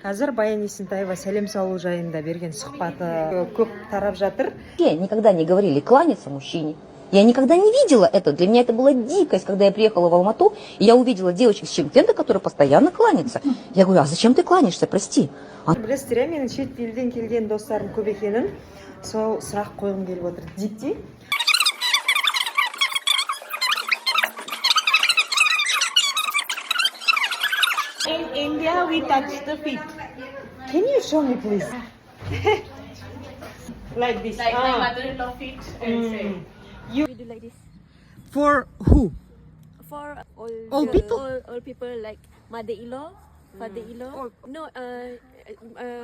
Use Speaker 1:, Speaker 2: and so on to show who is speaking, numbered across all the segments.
Speaker 1: Қазір Баян Есентаева сәлем салу жайында берген сұхбаты көп тарап жатыр.
Speaker 2: Никогда не говорили кланяться мужчине. Я никогда не видела это. Для меня это была дикость, когда я приехала в Алмату, и я увидела девочек с Шымкента, которые постоянно кланятся. Я говорю, а зачем ты кланяешься, прости?
Speaker 1: Білесіздер, менің шет елден келген достарым көп екенін, сол сұрақ қойғым келіп отыр. Дикти.
Speaker 3: In India, we touch the feet.
Speaker 1: Can you show me, please? Like this.
Speaker 3: Like my mother-in-law feet. And say.
Speaker 1: You
Speaker 4: We do like this
Speaker 1: for who?
Speaker 4: for
Speaker 1: All people?
Speaker 4: all people like mother-in-law, father-in-law. No,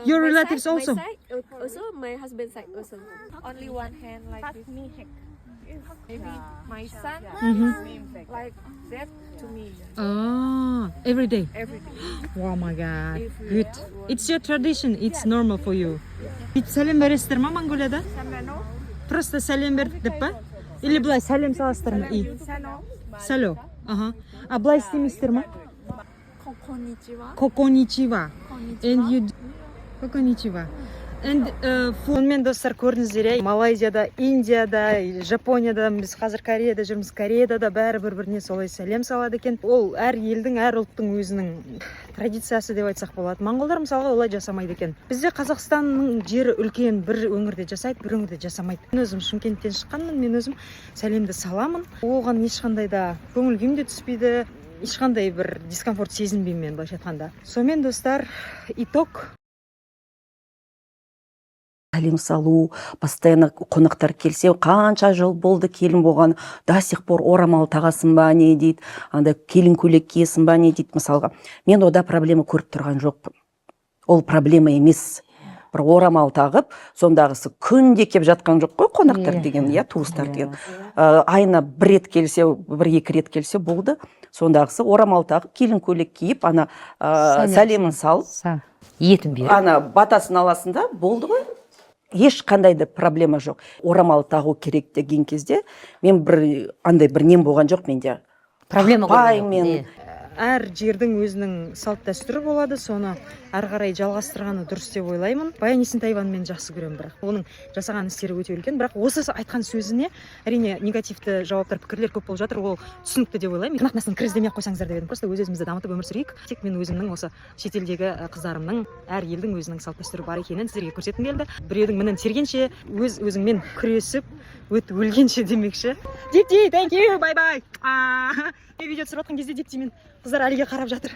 Speaker 1: Your
Speaker 4: my
Speaker 1: relatives
Speaker 4: side,
Speaker 1: also?
Speaker 4: My side, also my husband's side also.
Speaker 5: Only one hand like this. Maybe my son like that to me
Speaker 1: Ah, every day.
Speaker 5: every day.
Speaker 1: Oh my god.
Speaker 5: If we
Speaker 1: Good. It's your tradition. It's normal for you. Сәлем бересіздер ма Монголияда? Просто сәлем бердік деп па? Или былай сәлем саласыздар ма? Салу. Ага. А былай істемейсіздер ма? Конничева. And you Конничева. And сонымен достар, көрдіңіздер, Малайзияда, Индияда, Жапонияда, біз қазір Кореяда жүрміз, Кореяда да бәрі бір-біріне солай сәлем салады екен. Ол әр елдің, әр ұлттың өзінің традициясы деп айтсақ болады. Монғолдар мысалға олай жасамайды екен. Бізде Қазақстанның жері үлкен, бір өңірде жасайды, бір өңірде жасамайды. Мен өзім Шымкенттен шыққанмын, мен өзім сәлемді саламын. Оған ешқандай да көңіл күйім де түспейді, ешқандай бір дискомфорт сезінбеймін мен былайша айтқанда. Сонымен достар, итог.
Speaker 2: Сәлем салу, постоянно қонақтар келсе, қанша жыл болды келін болған, до сих пор орамал тағасың ба не дейді, анда келін көйлек киесің ба не дейді мысалға. Мен ода проблема көріп тұрған жоқпын. Ол проблема емес. Бір орамал тағып, сондағысы күнде кеп жатқан жоқ қой қонақтар деген, я туыстар деген. Айына бір рет келсе, бір-екі рет келсе болды. Сондағысы орамал тағып, келін көйлек киіп, ана сәлемін салып,
Speaker 6: етін беріп,
Speaker 2: ана батасын аласында болды ғой. Ешқандай да проблема жоқ. Орамал тағу керек деген кезде мен андай бір нем болған жоқ менде.
Speaker 6: проблема
Speaker 2: Мен
Speaker 1: Әр жердің өзінің салт дәстүрі болады, соны ары қарай жалғастырғаны дұрыс деп ойлаймын. Баян Есентаеваны мен жақсы көремін, бірақ оның жасаған істері өте үлкен. Бірақ осы айтқан сөзіне әрине негативті жауаптар, пікірлер көп болып жатыр. Ол түсінікті деп ойлаймын. Қанақ нәрсені кіріздемей ақ қойсаңыздар деп едім. Просто өз-өзімізді дамытып өмір сүрейік. Тек мен өзімнің осы шетелдегі қыздарымның, әр елдің өзінің салт дәстүрі бар екенін сіздерге көрсеткім келді. Біреудің мінін тергенше, өзіңмен күресіп, өлгенше демекші. Дикти, thank you, bye bye. Видео түсіріп отқан кезде Диктимен қыздар әліге қарап жатыр.